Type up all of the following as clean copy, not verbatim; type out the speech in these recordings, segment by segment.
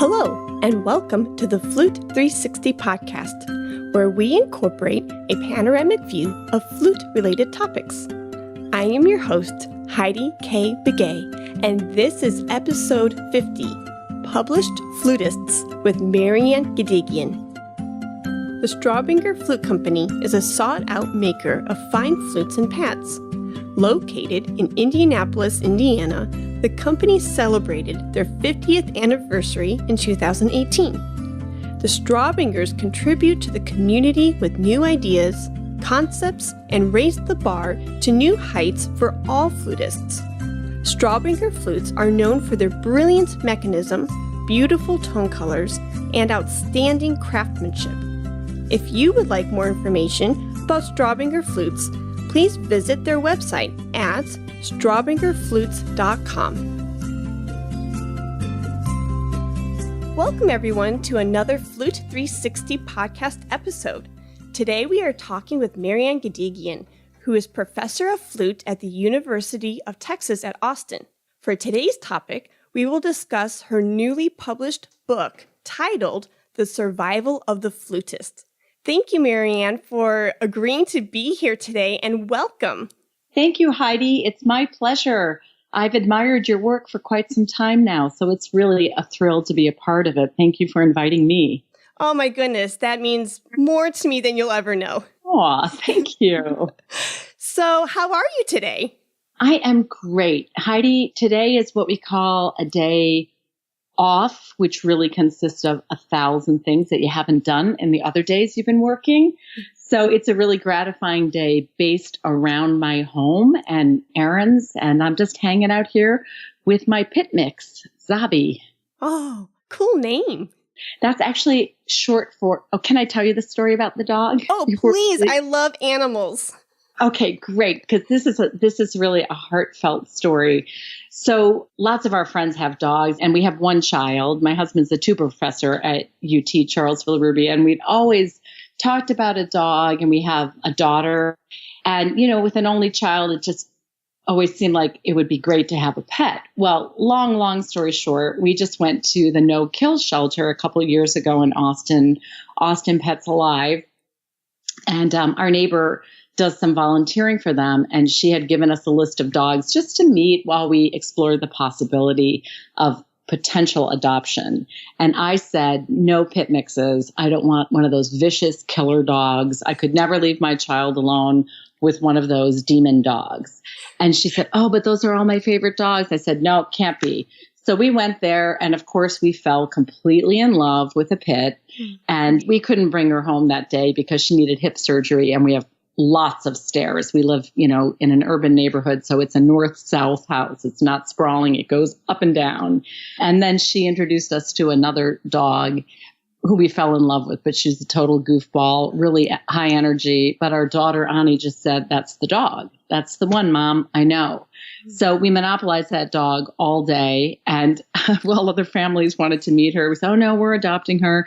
Hello, and welcome to the Flute 360 podcast, where we incorporate a panoramic view of flute-related topics. I am your host, Heidi K. Begay, and this is episode 50, Published Flutists with Marianne Gedigian. The Straubinger Flute Company is a sought-out maker of fine flutes and pads. Located in Indianapolis, Indiana, the company celebrated their 50th anniversary in 2018. The Straubingers contribute to the community with new ideas, concepts, and raise the bar to new heights for all flutists. Straubinger flutes are known for their brilliant mechanism, beautiful tone colors, and outstanding craftsmanship. If you would like more information about Straubinger flutes, please visit their website at straubingerflutes.com. Welcome everyone to another Flute 360 podcast episode. Today we are talking with Marianne Gedigian, who is professor of flute at the University of Texas at Austin. For today's topic, we will discuss her newly published book titled The Survival of the Flutist. Thank you, Marianne, for agreeing to be here today, and welcome. Thank you, Heidi. It's my pleasure. I've admired your work for quite some time now, so it's really a thrill to be a part of it. Thank you for inviting me. Oh, my goodness. That means more to me than you'll ever know. Aw, thank you. So, how are you today? I am great. Heidi, today is what we call a day off, which really consists of 1,000 things that you haven't done in the other days you've been working. So it's a really gratifying day based around my home and errands, and I'm just hanging out here with my pit mix, Zabie. Oh, cool name. That's actually short for, can I tell you the story about the dog? Oh, please. I love animals. Okay, great, because this is really a heartfelt story. So lots of our friends have dogs, and we have one child. My husband's a tuba professor at UT Charlottesville Ruby, and we'd always talked about a dog, and we have a daughter. And, with an only child, it just always seemed like it would be great to have a pet. Well, long story short, we just went to the no-kill shelter a couple of years ago in Austin Pets Alive. And our neighbor does some volunteering for them, and she had given us a list of dogs just to meet while we explored the possibility of potential adoption. And I said, no pit mixes. I don't want one of those vicious killer dogs. I could never leave my child alone with one of those demon dogs. And she said, oh, but those are all my favorite dogs. I said, no, can't be. So we went there, and of course we fell completely in love with a pit. And we couldn't bring her home that day because she needed hip surgery, and we have lots of stairs. We live, in an urban neighborhood, so it's a north-south house. It's not sprawling. It goes up and down. And then she introduced us to another dog who we fell in love with, but she's a total goofball, really high energy. But our daughter, Ani, just said, that's the dog. That's the one, Mom. I know. So we monopolized that dog all day. And while other families wanted to meet her, we said, oh, no, we're adopting her.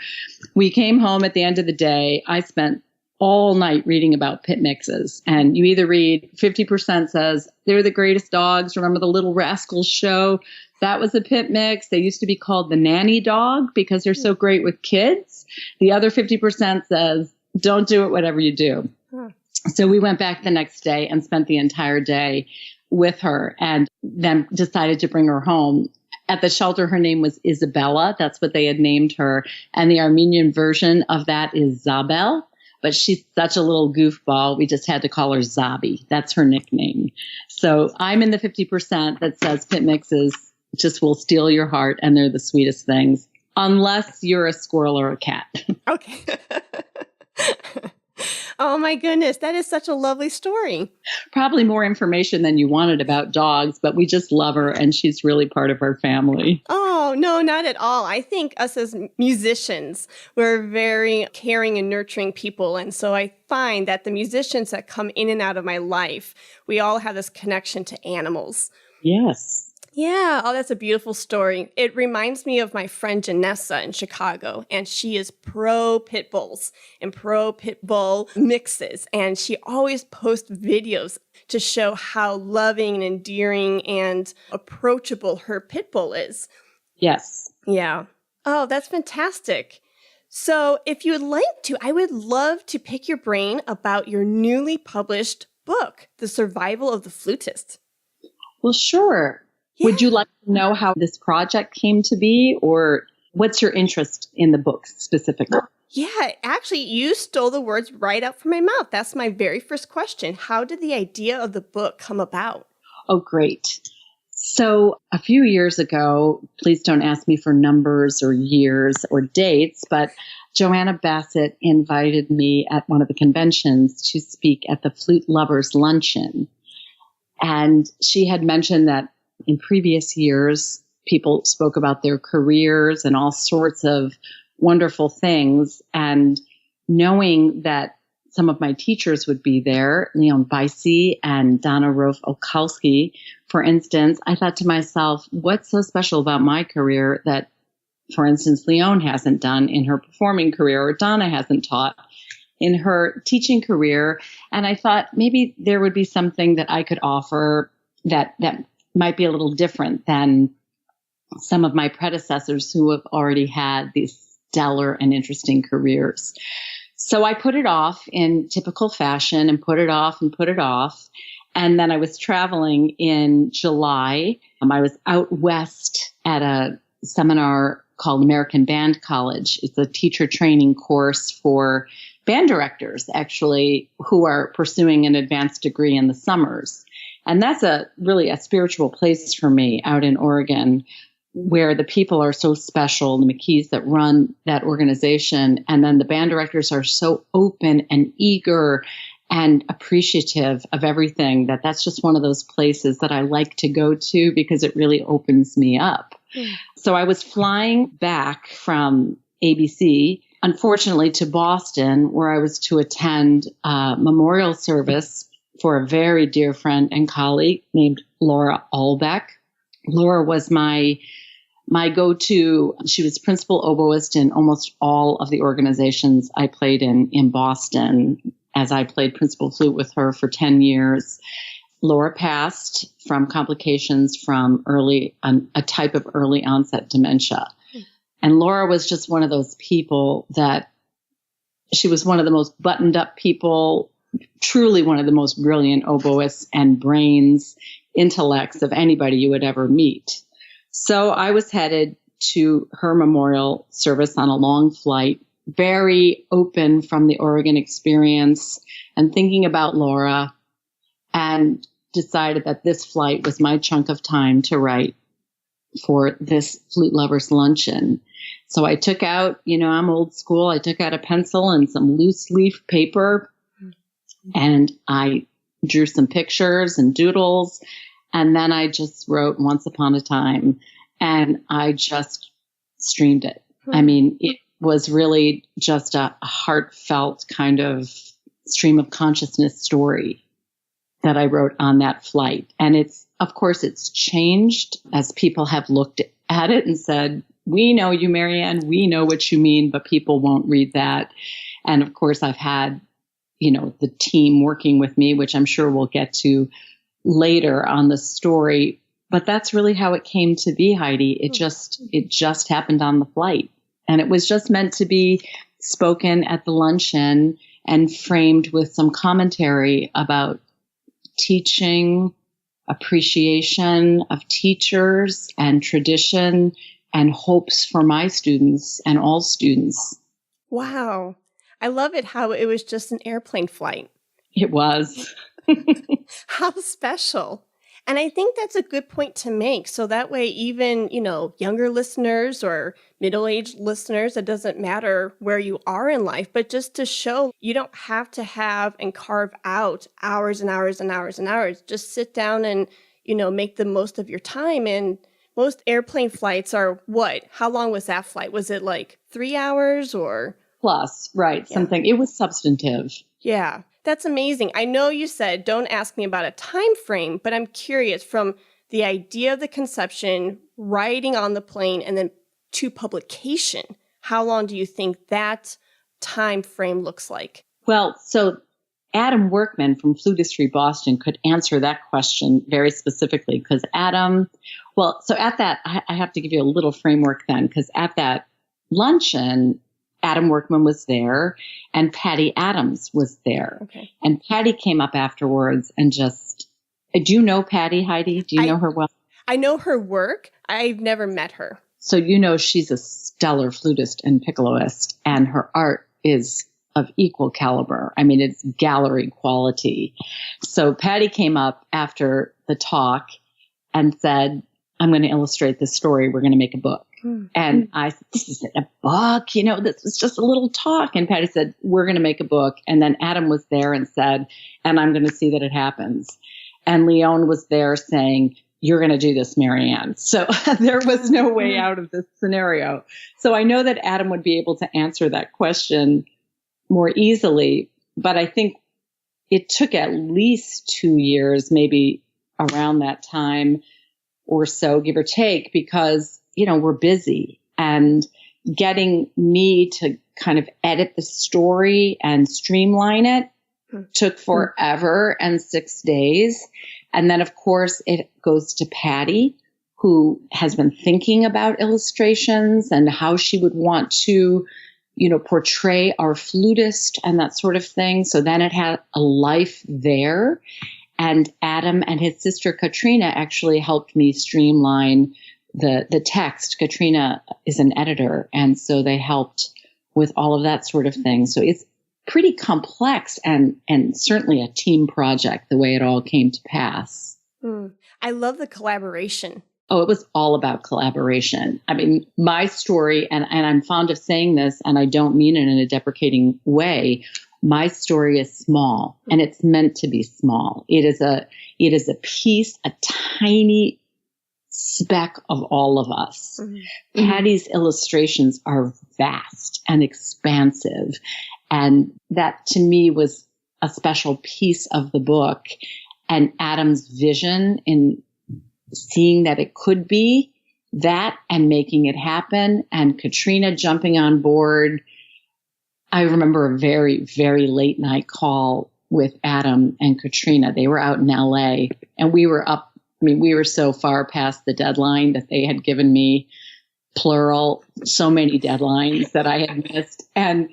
We came home at the end of the day. I spent all night reading about pit mixes. And you either read 50% says, they're the greatest dogs. Remember the Little Rascals show? That was a pit mix. They used to be called the nanny dog because they're so great with kids. The other 50% says, don't do it, whatever you do. So we went back the next day and spent the entire day with her, and then decided to bring her home. At the shelter, her name was Isabella. That's what they had named her. And the Armenian version of that is Zabel. But she's such a little goofball, we just had to call her Zabie. That's her nickname. So I'm in the 50% that says pit mixes just will steal your heart, and they're the sweetest things, unless you're a squirrel or a cat. Okay. Oh, my goodness. That is such a lovely story. Probably more information than you wanted about dogs, but we just love her, and she's really part of our family. Oh, no, not at all. I think us as musicians, we're very caring and nurturing people. And so I find that the musicians that come in and out of my life, we all have this connection to animals. Yes. Yeah. Oh, that's a beautiful story. It reminds me of my friend Janessa in Chicago, and she is pro pit bulls and pro pit bull mixes. And she always posts videos to show how loving and endearing and approachable her pit bull is. Yes. Yeah. Oh, that's fantastic. So if you would like to, I would love to pick your brain about your newly published book, The Survival of the Flutist. Well, sure. Yeah. Would you like to know how this project came to be, or what's your interest in the book specifically? Yeah, actually, you stole the words right out from my mouth. That's my very first question. How did the idea of the book come about? Oh, great. So a few years ago, please don't ask me for numbers or years or dates, but Joanna Bassett invited me at one of the conventions to speak at the Flute Lovers Luncheon. And she had mentioned that in previous years, people spoke about their careers and all sorts of wonderful things. And knowing that some of my teachers would be there, Leone Buyse and Donna Rofe-Okalski, for instance, I thought to myself, what's so special about my career that, for instance, Leone hasn't done in her performing career, or Donna hasn't taught in her teaching career? And I thought maybe there would be something that I could offer that might be a little different than some of my predecessors who have already had these stellar and interesting careers. So I put it off in typical fashion and put it off and put it off. And then I was traveling in July. I was out west at a seminar called American Band College. It's a teacher training course for band directors, actually, who are pursuing an advanced degree in the summers. And that's really a spiritual place for me out in Oregon, where the people are so special, the McKees that run that organization. And then the band directors are so open and eager and appreciative of everything, that's just one of those places that I like to go to because it really opens me up. So I was flying back from ABC, unfortunately, to Boston, where I was to attend a memorial service for a very dear friend and colleague named Laura Ahlbeck. Laura was my go-to. She was principal oboist in almost all of the organizations I played in Boston, as I played principal flute with her for 10 years. Laura passed from complications from a type of early onset dementia. And Laura was just one of those people that she was one of the most buttoned up people, truly one of the most brilliant oboists and brains, intellects of anybody you would ever meet. So I was headed to her memorial service on a long flight, very open from the Oregon experience and thinking about Laura, and decided that this flight was my chunk of time to write for this Flute Lovers Luncheon. So I took out, I'm old school, I took out a pencil and some loose leaf paper, and I drew some pictures and doodles, and then I just wrote Once Upon a Time, and I just streamed it. I mean, it was really just a heartfelt kind of stream of consciousness story that I wrote on that flight. And of course, it's changed as people have looked at it and said, we know you, Marianne, we know what you mean, but people won't read that. And of course, I've had, the team working with me, which I'm sure we'll get to later on the story. But that's really how it came to be, Heidi. It just happened on the flight. And it was just meant to be spoken at the luncheon and framed with some commentary about teaching, appreciation of teachers and tradition, and hopes for my students and all students. Wow. I love it how it was just an airplane flight. It was. How special. And I think that's a good point to make. So that way, even, younger listeners or middle-aged listeners, it doesn't matter where you are in life, but just to show you don't have to have and carve out hours and hours and hours and hours. Just sit down and, make the most of your time. And most airplane flights are what? How long was that flight? Was it like 3 hours or? Plus, right. Yeah. Something. It was substantive. Yeah. That's amazing. I know you said don't ask me about a time frame, but I'm curious from the idea of the conception, writing on the plane, and then to publication. How long do you think that time frame looks like? Well, so Adam Workman from Flutistry Boston could answer that question very specifically because Adam, so at that, I have to give you a little framework then, because at that Luncheon, Adam Workman was there and Patti Adams was there. Okay. And Patti came up afterwards and just, do you know Patti, Heidi? Do you know her well? I know her work. I've never met her. So you know she's a stellar flutist and piccoloist, and her art is of equal caliber. I mean, it's gallery quality. So Patti came up after the talk and said, I'm going to illustrate this story. We're going to make a book. And I said, this isn't a book. You know, this is just a little talk. And Patti said, we're going to make a book. And then Adam was there and said, and I'm going to see that it happens. And Leone was there saying, you're going to do this, Marianne. So there was no way out of this scenario. So I know that Adam would be able to answer that question more easily, but I think it took at least 2 years, maybe around that time or so, give or take, because, you know, we're busy, and getting me to kind of edit the story and streamline it took forever and 6 days. And then, of course, it goes to Patti, who has been thinking about illustrations and how she would want to, you know, portray our flutist and that sort of thing. So then it had a life there. And Adam and his sister Katrina actually helped me streamline the text. Katrina is an editor, and so they helped with all of that sort of thing. So it's pretty complex and certainly a team project, the way it all came to pass. I love the collaboration. Oh, it was all about collaboration. I mean, my story, and I'm fond of saying this, and I don't mean it in a deprecating way, my story is small, and it's meant to be small. It is a piece, a tiny speck of all of us. Patti's illustrations are vast and expansive. And that to me was a special piece of the book, and Adam's vision in seeing that it could be that and making it happen, and Katrina jumping on board. I remember a very, very late night call with Adam and Katrina. They were out in LA, and we were up. I mean, we were so far past the deadline that they had given me, plural, so many deadlines that I had missed. And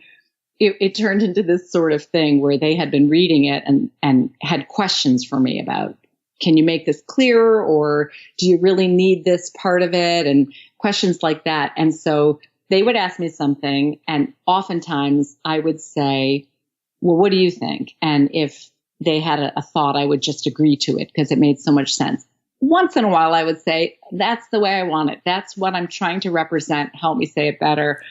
it turned into this sort of thing where they had been reading it and had questions for me about, can you make this clearer, or do you really need this part of it? And questions like that. And so they would ask me something, and oftentimes I would say, well, what do you think? And if they had a thought, I would just agree to it because it made so much sense. Once in a while, I would say, that's the way I want it. That's what I'm trying to represent. Help me say it better.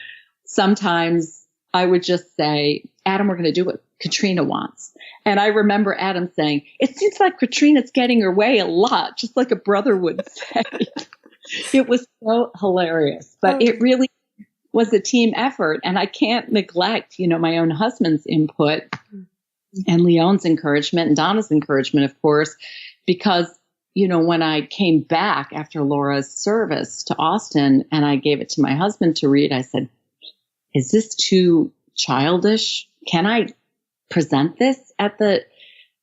Sometimes I would just say, Adam, we're going to do what Katrina wants. And I remember Adam saying, it seems like Katrina's getting her way a lot, just like a brother would say. It was so hilarious, but it really was a team effort. And I can't neglect, you know, my own husband's input and Leone's encouragement and Donna's encouragement, of course, because, you know, when I came back after Laura's service to Austin and I gave it to my husband to read, I said, is this too childish? Can I present this at the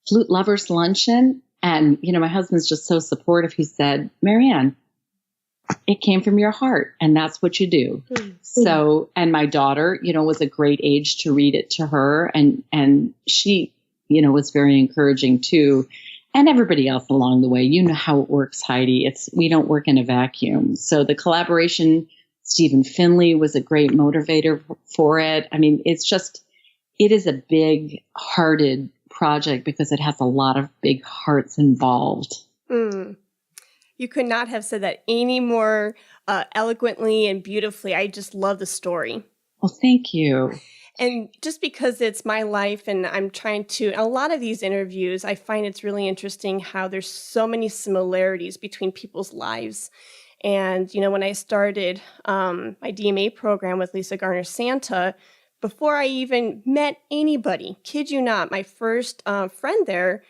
Flute Lovers Luncheon? And, you know, my husband's just so supportive. He said, Marianne, it came from your heart, and that's what you do. So, and my daughter, you know, was a great age to read it to her. And she, you know, was very encouraging too. And everybody else along the way. You know how it works, Heidi. We don't work in a vacuum. So the collaboration, Stephen Finley was a great motivator for it. I mean, it is a big hearted project because it has a lot of big hearts involved. You could not have said that any more eloquently and beautifully. I just love the story. Well, thank you. And just because it's my life and I'm trying to, a lot of these interviews, I find it's really interesting how there's so many similarities between people's lives. And, you know, when I started my DMA program with Lisa Garner Santa, before I even met anybody, kid you not, my first friend there,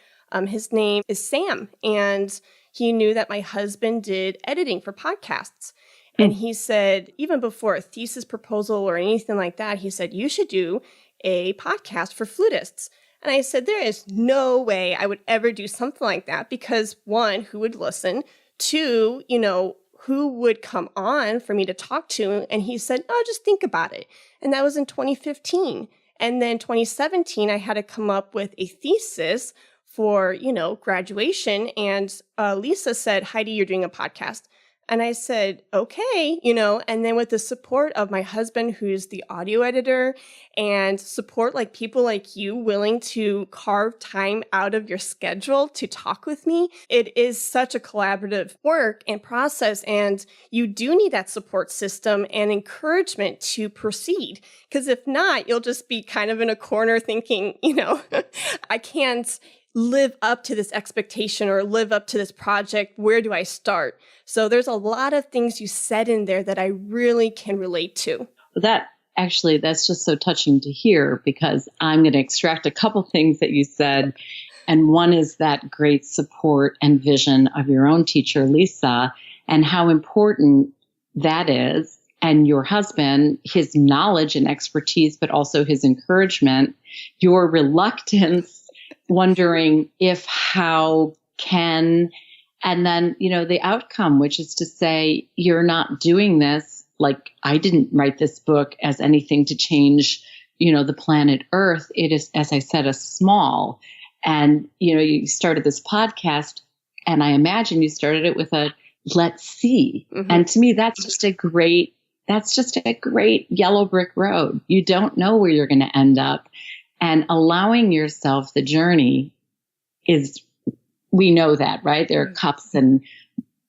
his name is Sam. And he knew that my husband did editing for podcasts. And he said, even before a thesis proposal or anything like that, he said, you should do a podcast for flutists. And I said, there is no way I would ever do something like that because, one, who would listen? Two, you know, who would come on for me to talk to. And he said, oh, just think about it. And that was in 2015. And then 2017, I had to come up with a thesis for, graduation. And Lisa said, Heidi, you're doing a podcast. And I said, okay, and then with the support of my husband, who's the audio editor, and support like people like you willing to carve time out of your schedule to talk with me, it is such a collaborative work and process. And you do need that support system and encouragement to proceed. Because if not, you'll just be kind of in a corner thinking, I can't live up to this expectation or live up to this project. Where do I start? So there's a lot of things you said in there that I really can relate to. That's just so touching to hear, because I'm going to extract a couple things that you said. And one is that great support and vision of your own teacher, Lisa, and how important that is. And your husband, his knowledge and expertise, but also his encouragement, your reluctance, wondering if, how, can, and then, the outcome, which is to say, you're not doing this. Like, I didn't write this book as anything to change, the planet Earth. It is, as I said, a small. And, you started this podcast, and I imagine you started it with a let's see. Mm-hmm. And to me, that's just a great yellow brick road. You don't know where you're going to end up. And allowing yourself the journey we know that, right? There are cups and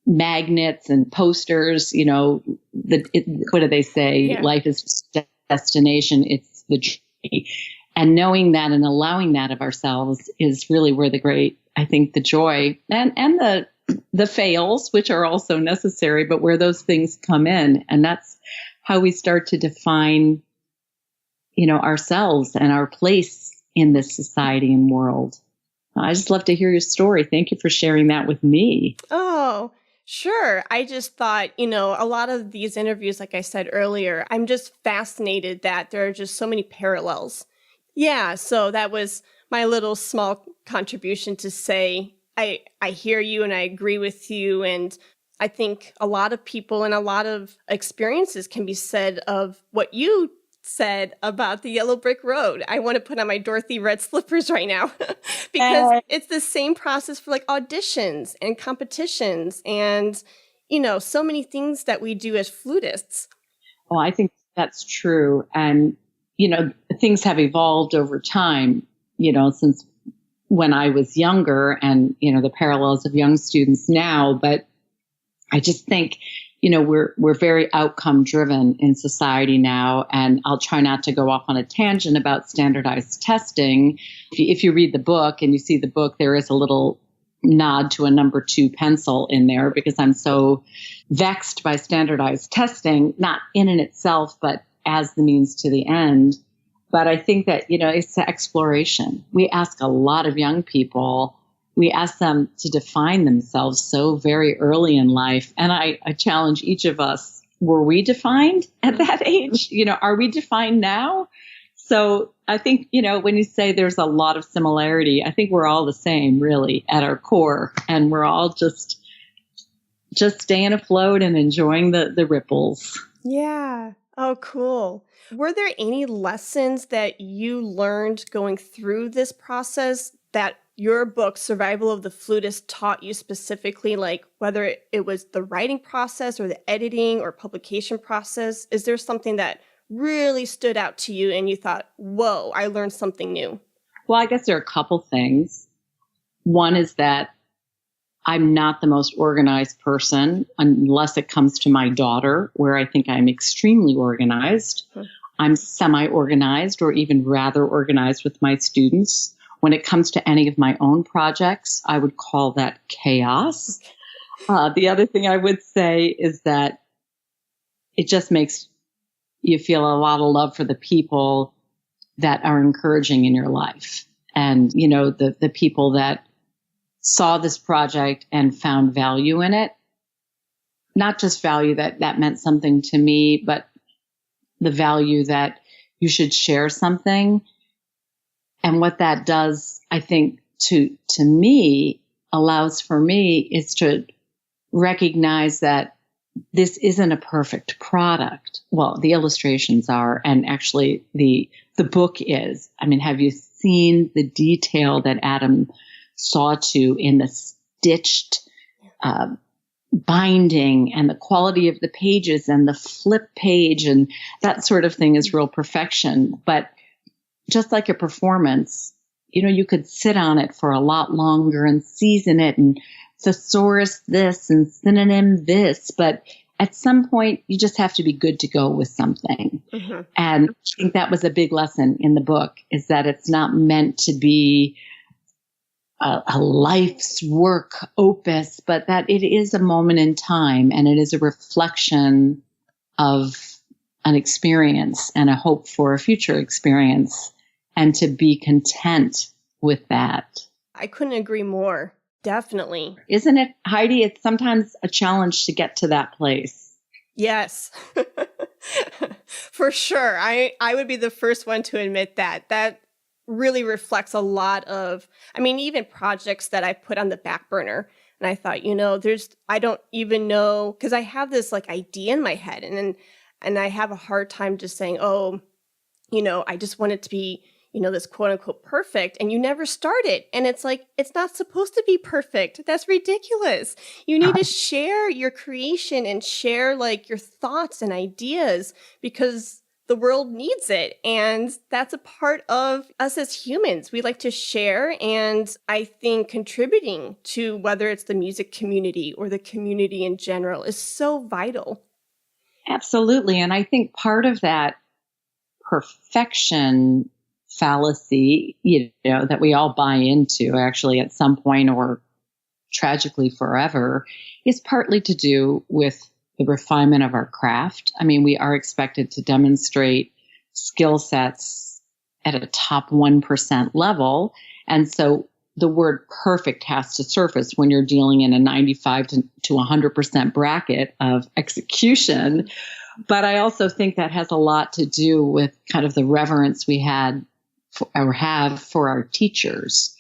magnets and posters, what do they say? Yeah. Life is just a destination. It's the journey. And knowing that and allowing that of ourselves is really where the joy and the fails, which are also necessary, but where those things come in. And that's how we start to define ourselves and our place in this society and world. I just love to hear your story. Thank you for sharing that with me. Oh, sure. I just thought, a lot of these interviews, like I said earlier, I'm just fascinated that there are just so many parallels. Yeah. So that was my little small contribution to say, I hear you and I agree with you. And I think a lot of people and a lot of experiences can be said of what you said about the yellow brick road. I want to put on my Dorothy red slippers right now because it's the same process for like auditions and competitions and, so many things that we do as flutists. Well, I think that's true. And, things have evolved over time, since when I was younger and, the parallels of young students now. But I just think, we're very outcome driven in society now. And I'll try not to go off on a tangent about standardized testing. If you read the book and you see the book, there is a little nod to a number 2 pencil in there because I'm so vexed by standardized testing, not in and itself, but as the means to the end. But I think that, it's the exploration. We ask a lot of young people, we ask them to define themselves so very early in life. And I challenge each of us, were we defined at that age? Are we defined now? So I think, when you say there's a lot of similarity, I think we're all the same really at our core. And we're all just staying afloat and enjoying the ripples. Yeah. Oh, cool. Were there any lessons that you learned going through this process that your book, Survival of the Flutist, taught you specifically, like whether it was the writing process or the editing or publication process? Is there something that really stood out to you and you thought, whoa, I learned something new? Well, I guess there are a couple things. One is that I'm not the most organized person unless it comes to my daughter, where I think I'm extremely organized. I'm semi-organized or even rather organized with my students. When it comes to any of my own projects, I would call that chaos. The other thing I would say is that it just makes you feel a lot of love for the people that are encouraging in your life. And, the people that saw this project and found value in it, not just value that meant something to me, but the value that you should share something. And what that does, I think, to me, allows for me is to recognize that this isn't a perfect product. Well, the illustrations are, and actually the book is. I mean, have you seen the detail that Adam saw to in the stitched binding and the quality of the pages and the flip page and that sort of thing is real perfection. But just like a performance, you could sit on it for a lot longer and season it and thesaurus this and synonym this, but at some point you just have to be good to go with something. Mm-hmm. And I think that was a big lesson in the book, is that it's not meant to be a life's work opus, but that it is a moment in time and it is a reflection of an experience and a hope for a future experience, and to be content with that. I couldn't agree more. Definitely. Isn't it, Heidi? It's sometimes a challenge to get to that place. Yes, for sure. I would be the first one to admit that. That really reflects a lot of, even projects that I put on the back burner. And I thought, I don't even know, because I have this idea in my head, and I have a hard time just saying, I just want it to be, this quote unquote perfect, and you never start it. And it's it's not supposed to be perfect. That's ridiculous. You need to share your creation and share your thoughts and ideas, because the world needs it. And that's a part of us as humans. We like to share. And I think contributing to whether it's the music community or the community in general is so vital. Absolutely. And I think part of that perfection fallacy, that we all buy into actually at some point or tragically forever, is partly to do with the refinement of our craft. We are expected to demonstrate skill sets at a top 1% level. And so the word perfect has to surface when you're dealing in a 95 to 100% bracket of execution. But I also think that has a lot to do with kind of the reverence we had have for our teachers.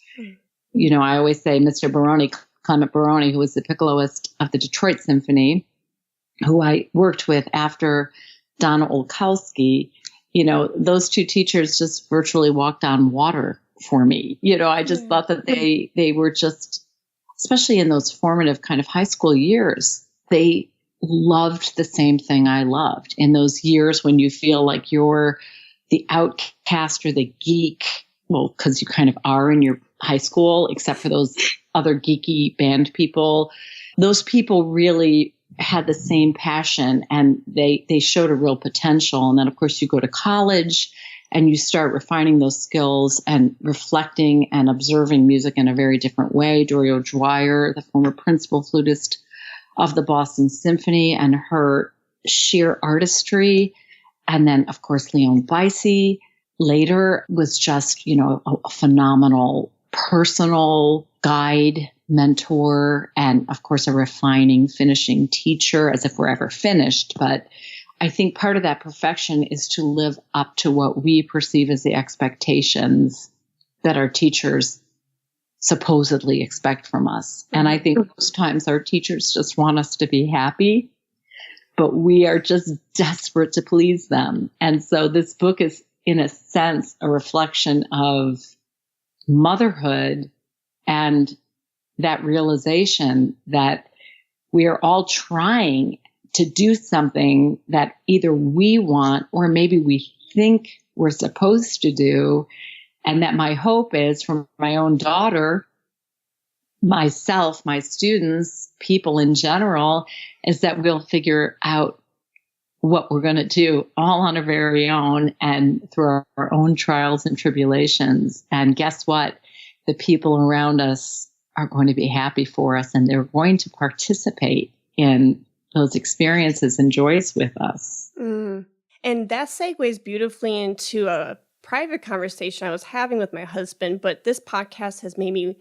I always say Mr. Baroni, Clement Baroni, who was the piccoloist of the Detroit Symphony, who I worked with after Donna Olkowski, those two teachers just virtually walked on water for me. I just thought that they were just, especially in those formative kind of high school years, they loved the same thing I loved. In those years when you feel like you're the outcast or the geek, well, because you kind of are in your high school, except for those other geeky band people, those people really had the same passion, and they showed a real potential. And then, of course, you go to college and you start refining those skills and reflecting and observing music in a very different way. Dorio Dwyer, the former principal flutist of the Boston Symphony, and her sheer artistry. And then, of course, Leone Buyse later was just, a phenomenal personal guide, mentor, and of course, a refining, finishing teacher, as if we're ever finished. But I think part of that perfection is to live up to what we perceive as the expectations that our teachers supposedly expect from us. And I think most times our teachers just want us to be happy, but we are just desperate to please them. And so this book is, in a sense, a reflection of motherhood and that realization that we are all trying to do something that either we want or maybe we think we're supposed to do. And that my hope is, for my own daughter, myself, my students, people in general, is that we'll figure out what we're going to do all on our very own and through our own trials and tribulations. And guess what? The people around us are going to be happy for us, and they're going to participate in those experiences and joys with us. And that segues beautifully into a private conversation I was having with my husband, but this podcast has made me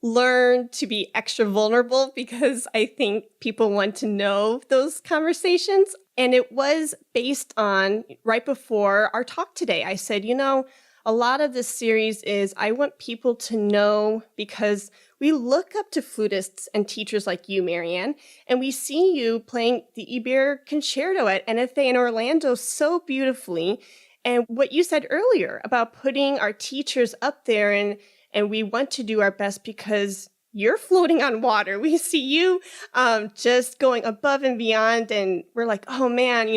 learn to be extra vulnerable, because I think people want to know those conversations. And it was based on, right before our talk today, I said, a a lot of this series is I want people to know, because we look up to flutists and teachers like you, Marianne, and we see you playing the Iber Concerto at NFA in Orlando so beautifully. And what you said earlier about putting our teachers up there, and we want to do our best because you're floating on water. We see you just going above and beyond, and we're like, oh man,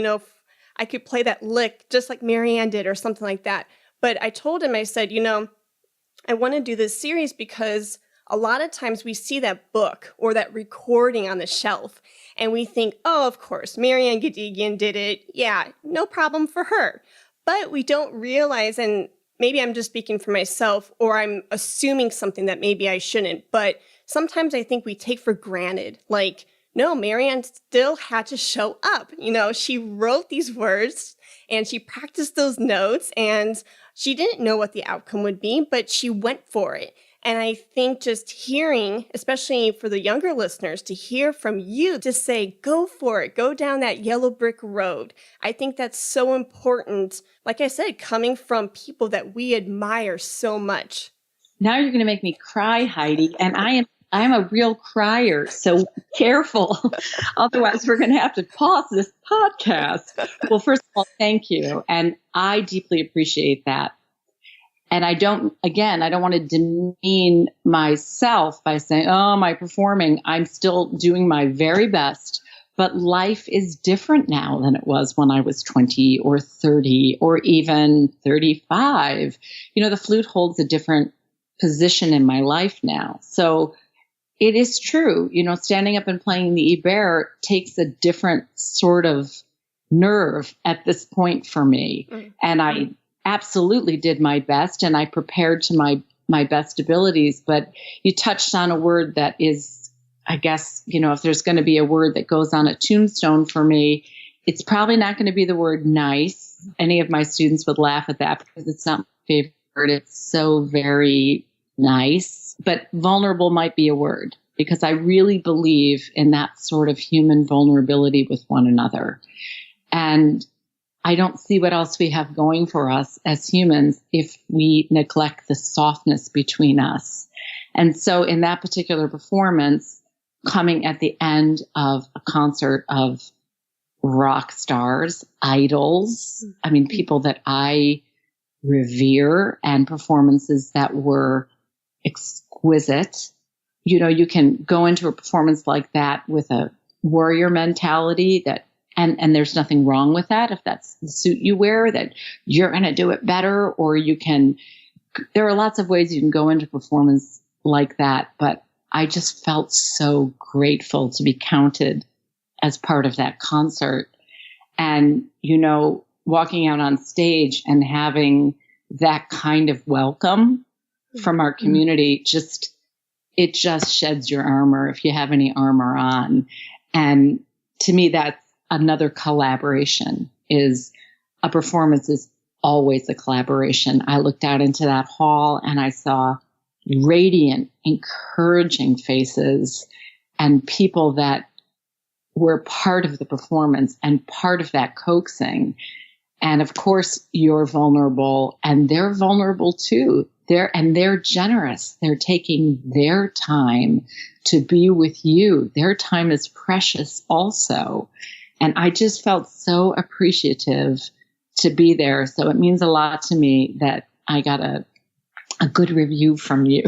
I could play that lick just like Marianne did or something like that. But I told him, I said, I want to do this series because a lot of times we see that book or that recording on the shelf and we think, oh, of course, Marianne Gedigian did it. Yeah, no problem for her. But we don't realize, and maybe I'm just speaking for myself or I'm assuming something that maybe I shouldn't, but sometimes I think we take for granted, like, no, Marianne still had to show up. She wrote these words and she practiced those notes and she didn't know what the outcome would be, but she went for it. And I think just hearing, especially for the younger listeners, to hear from you to say, go for it, go down that yellow brick road. I think that's so important. Like I said, coming from people that we admire so much. Now you're going to make me cry, Heidi. And I'm a real crier, so careful. Otherwise, we're going to have to pause this podcast. Well, first of all, thank you. And I deeply appreciate that. And I don't want to demean myself by saying, oh, my performing, I'm still doing my very best. But life is different now than it was when I was 20 or 30 or even 35. The flute holds a different position in my life now. So it is true, standing up and playing the Iber takes a different sort of nerve at this point for me. Mm-hmm. And I absolutely did my best and I prepared to my best abilities. But you touched on a word that is, I guess, if there's going to be a word that goes on a tombstone for me, it's probably not going to be the word nice. Any of my students would laugh at that because it's not my favorite word. It's so very nice. But vulnerable might be a word because I really believe in that sort of human vulnerability with one another. And I don't see what else we have going for us as humans if we neglect the softness between us. And so in that particular performance, coming at the end of a concert of rock stars, idols, people that I revere, and performances that were exquisite. You can go into a performance like that with a warrior mentality and there's nothing wrong with that. If that's the suit you wear, that you're going to do it better, or there are lots of ways you can go into performance like that. But I just felt so grateful to be counted as part of that concert. And, walking out on stage and having that kind of welcome from our community, it just sheds your armor if you have any armor on. And to me, that's another collaboration. Is a performance is always a collaboration. I looked out into that hall and I saw radiant, encouraging faces and people that were part of the performance and part of that coaxing. And of course, you're vulnerable and they're vulnerable too. They're generous. They're taking their time to be with you. Their time is precious also. And I just felt so appreciative to be there. So it means a lot to me that I got a good review from you.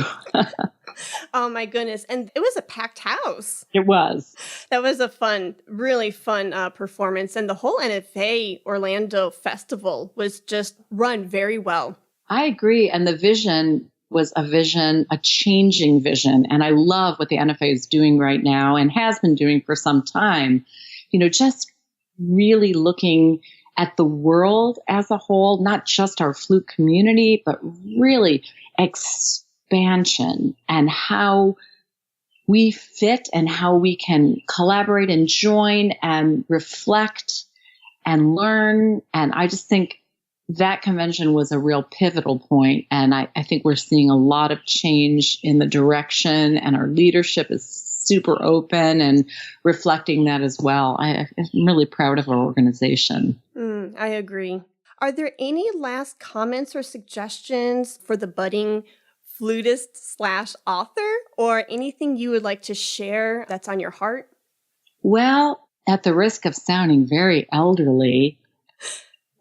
Oh my goodness. And it was a packed house. It was. That was a really fun performance. And the whole NFA Orlando Festival was just run very well. I agree. And the vision was a changing vision. And I love what the NFA is doing right now and has been doing for some time. Just really looking at the world as a whole, not just our flute community, but really expansion and how we fit and how we can collaborate and join and reflect and learn. And I just think that convention was a real pivotal point. And I think we're seeing a lot of change in the direction, and our leadership is super open and reflecting that as well. I'm really proud of our organization. I agree. Are there any last comments or suggestions for the budding flutist/author, or anything you would like to share that's on your heart? Well, at the risk of sounding very elderly,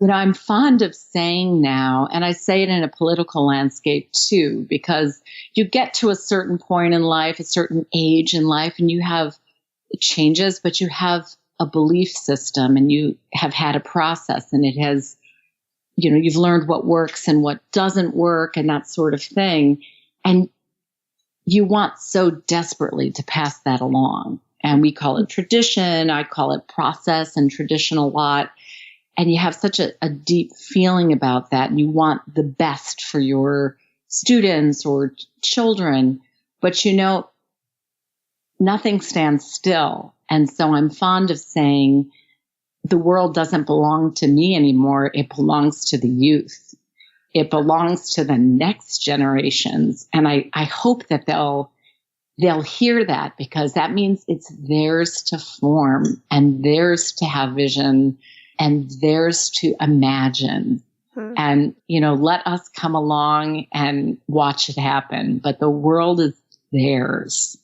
I'm fond of saying now, and I say it in a political landscape too, because you get to a certain point in life, a certain age in life, and you have changes, but you have a belief system and you have had a process, and it has, you've learned what works and what doesn't work and that sort of thing. And you want so desperately to pass that along. And we call it tradition. I call it process and tradition a lot. And you have such a deep feeling about that. And you want the best for your students or children. But nothing stands still. And so I'm fond of saying the world doesn't belong to me anymore. It belongs to the youth. It belongs to the next generations. And I hope that they'll hear that, because that means it's theirs to form and theirs to have vision and theirs to imagine. And, let us come along and watch it happen. But the world is theirs.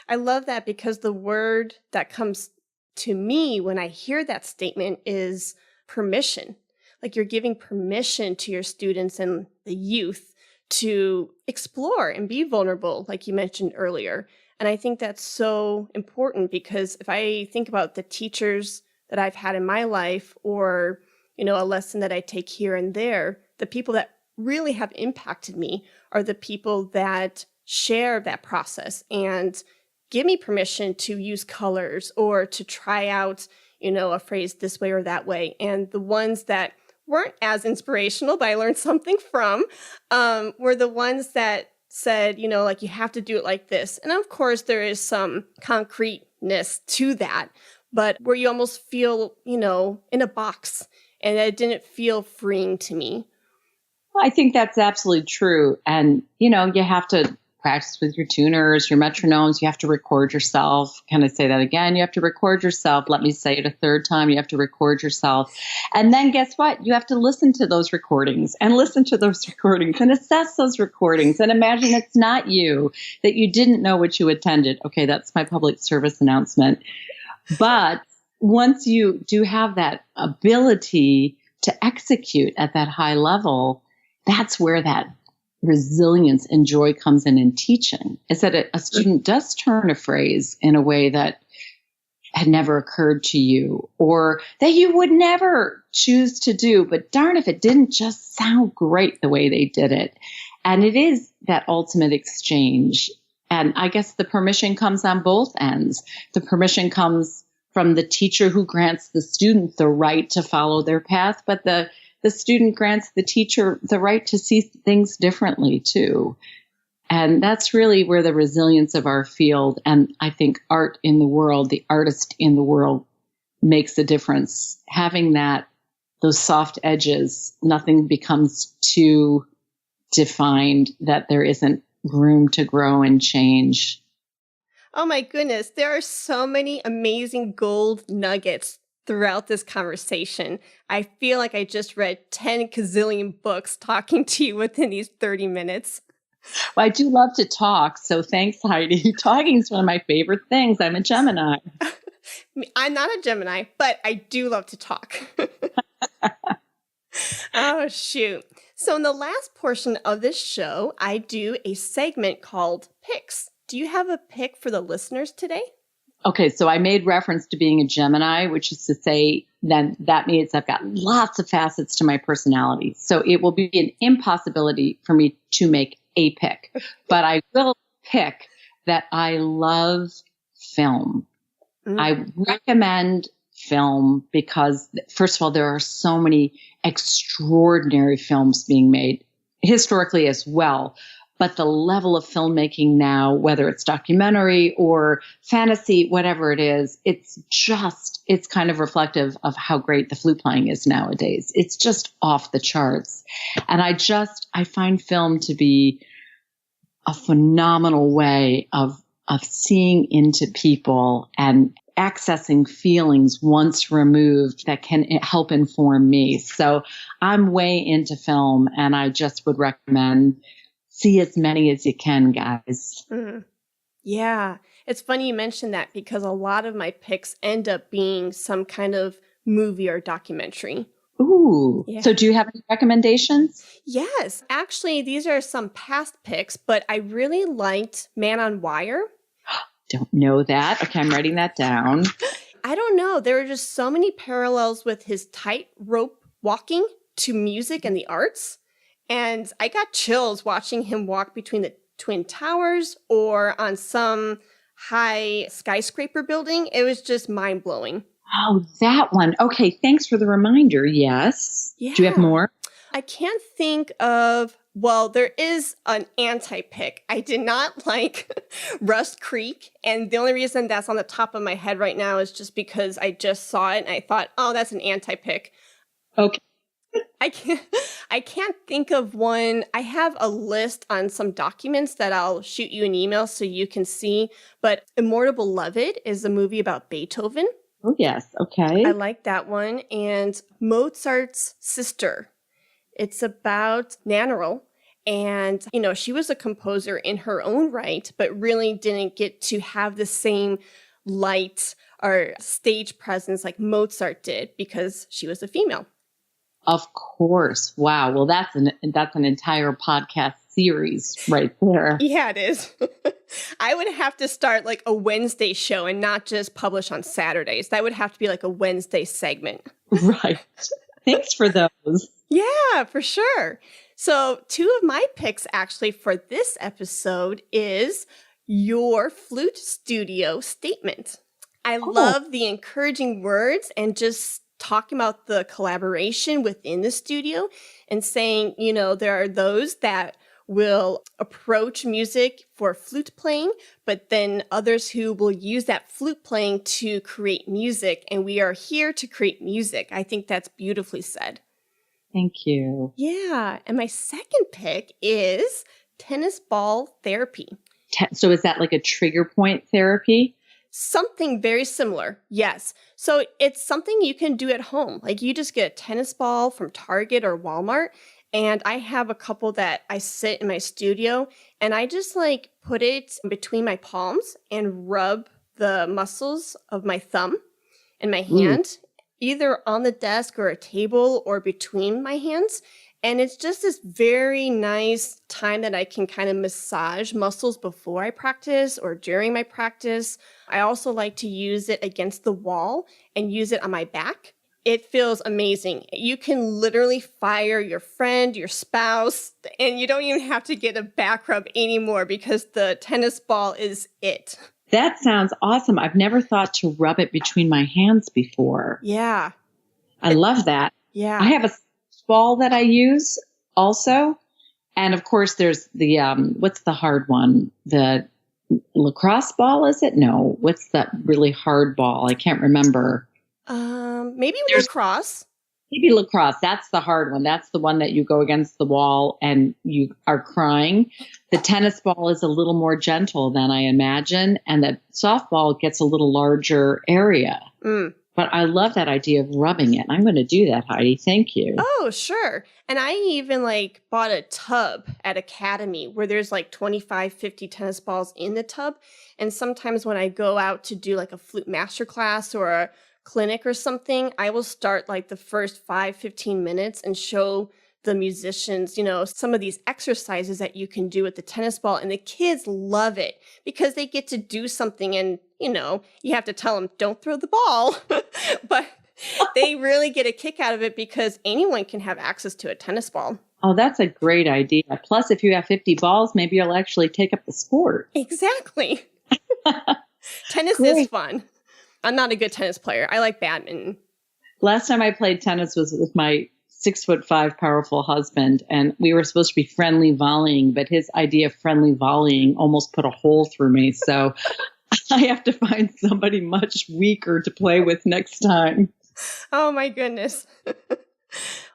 I love that, because the word that comes to me when I hear that statement is permission. Like, you're giving permission to your students and the youth to explore and be vulnerable, like you mentioned earlier. And I think that's so important, because if I think about the teachers that I've had in my life, or, a lesson that I take here and there, the people that really have impacted me are the people that share that process and give me permission to use colors or to try out, a phrase this way or that way. And the ones that weren't as inspirational, but I learned something from, were the ones that said, like, you have to do it like this. And of course, there is some concreteness to that, but where you almost feel, in a box, and it didn't feel freeing to me. Well, I think that's absolutely true. And, you have to practice with your tuners, your metronomes. You have to record yourself. Can I say that again? You have to record yourself. Let me say it a third time. You have to record yourself. And then guess what? You have to listen to those recordings and assess those recordings and imagine it's not you, that you didn't know what you attended. Okay, that's my public service announcement. But once you do have that ability to execute at that high level, that's where that resilience and joy comes in teaching, is that a student does turn a phrase in a way that had never occurred to you, or that you would never choose to do, but darn if it didn't just sound great the way they did it. And it is that ultimate exchange. And I guess the permission comes on both ends. The permission comes from the teacher who grants the student the right to follow their path, but the student grants the teacher the right to see things differently too. And that's really where the resilience of our field, and I think art in the world, the artist in the world, makes a difference. Having those soft edges, nothing becomes too defined that there isn't room to grow and change. Oh my goodness, there are so many amazing gold nuggets throughout this conversation. I feel like I just read 10 gazillion books talking to you within these 30 minutes. Well, I do love to talk, so thanks, Heidi. Talking is one of my favorite things. I'm a Gemini. I'm not a Gemini, but I do love to talk. Oh, shoot. So in the last portion of this show, I do a segment called Picks. Do you have a pick for the listeners today? Okay, so I made reference to being a Gemini, which is to say that means I've got lots of facets to my personality. So it will be an impossibility for me to make a pick. But I will pick that I love film. I recommend film because, first of all, there are so many extraordinary films being made historically as well. But the level of filmmaking now, whether it's documentary or fantasy, whatever it is, it's kind of reflective of how great the flute playing is nowadays. It's just off the charts. And I find film to be a phenomenal way of seeing into people and accessing feelings once removed that can help inform me. So I'm way into film, and I just would recommend see as many as you can, guys. Mm. Yeah. It's funny you mentioned that because a lot of my picks end up being some kind of movie or documentary. Ooh. Yeah. So do you have any recommendations? Yes. Actually, these are some past picks, but I really liked Man on Wire. Don't know that. Okay, I'm writing that down. I don't know. There are just so many parallels with his tightrope walking to music and the arts. And I got chills watching him walk between the Twin Towers or on some high skyscraper building. It was just mind-blowing. Oh, that one. Okay, thanks for the reminder. Yes. Yeah. Do you have more? I can't think of, well, there is an anti-pick. I did not like Rust Creek, and the only reason that's on the top of my head right now is just because I just saw it and I thought, oh, that's an anti-pick. Okay. I can't think of one. I have a list on some documents that I'll shoot you an email so you can see, but Immortal Beloved is a movie about Beethoven. Oh, yes. Okay. I like that one. And Mozart's Sister. It's about Nannerl. And, you know, she was a composer in her own right, but really didn't get to have the same light or stage presence like Mozart did because she was a female. Of course. Wow. Well, that's an entire podcast series right there. Yeah, it is. I would have to start like a Wednesday show and not just publish on Saturdays. That would have to be like a Wednesday segment. Right. Thanks for those. Yeah, for sure. So 2 of my picks actually for this episode is your flute studio statement. I love the encouraging words and just talking about the collaboration within the studio and saying, you know, there are those that will approach music for flute playing, but then others who will use that flute playing to create music. And we are here to create music. I think that's beautifully said. Thank you. Yeah. And my second pick is tennis ball therapy. So is that like a trigger point therapy? Something very similar. Yes. So it's something you can do at home. Like you just get a tennis ball from Target or Walmart. And I have a couple that I sit in my studio and I just like put it between my palms and rub the muscles of my thumb and my hand, either on the desk or a table or between my hands. And it's just this very nice time that I can kind of massage muscles before I practice or during my practice. I also like to use it against the wall and use it on my back. It feels amazing. You can literally fire your friend, your spouse, and you don't even have to get a back rub anymore because the tennis ball is it. That sounds awesome. I've never thought to rub it between my hands before. Yeah. I love that. Yeah. I have a ball that I use also. And of course, there's the, what's the hard one? The lacrosse ball, is it? No. What's that really hard ball? I can't remember. Maybe lacrosse. Maybe lacrosse. That's the hard one. That's the one that you go against the wall and you are crying. The tennis ball is a little more gentle than I imagine. And the softball gets a little larger area. But I love that idea of rubbing it. I'm going to do that, Heidi. Thank you. Oh, sure. And I even like bought a tub at Academy where there's like 25, 50 tennis balls in the tub. And sometimes when I go out to do like a flute masterclass or a clinic or something, I will start like the first 5-15 minutes and show the musicians, you know, some of these exercises that you can do with the tennis ball. And the kids love it because they get to do something and, you know, you have to tell them, don't throw the ball. But they really get a kick out of it because anyone can have access to a tennis ball. Oh, that's a great idea. Plus, if you have 50 balls, maybe you'll actually take up the sport. Exactly. Tennis is fun. I'm not a good tennis player. I like badminton. Last time I played tennis was with my 6'5" powerful husband, and we were supposed to be friendly volleying, but his idea of friendly volleying almost put a hole through me. So I have to find somebody much weaker to play with next time. Oh my goodness.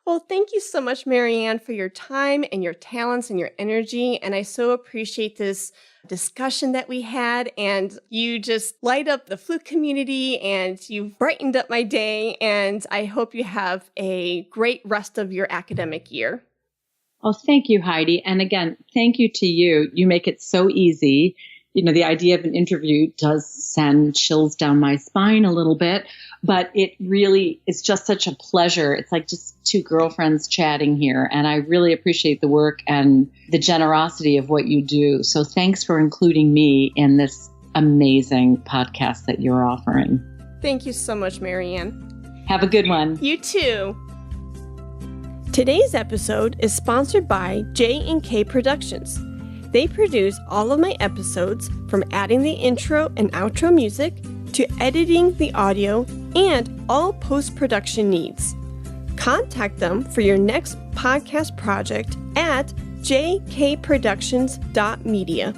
Well, thank you so much, Marianne, for your time and your talents and your energy. And I so appreciate this discussion that we had, and you just light up the flute community and you've brightened up my day, and I hope you have a great rest of your academic year. Oh, thank you, Heidi. And again, thank you to you. You make it so easy. You know, the idea of an interview does send chills down my spine a little bit, but it really is just such a pleasure. It's like just two girlfriends chatting here. And I really appreciate the work and the generosity of what you do. So thanks for including me in this amazing podcast that you're offering. Thank you so much, Marianne. Have a good one. You too. Today's episode is sponsored by J&K Productions. They produce all of my episodes, from adding the intro and outro music to editing the audio and all post-production needs. Contact them for your next podcast project at jkproductions.media.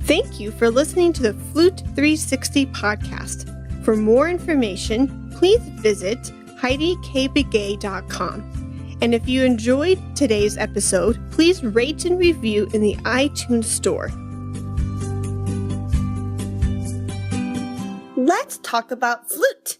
Thank you for listening to the Flute 360 podcast. For more information, please visit HeidiKBegay.com. And if you enjoyed today's episode, please rate and review in the iTunes store. Let's talk about flute.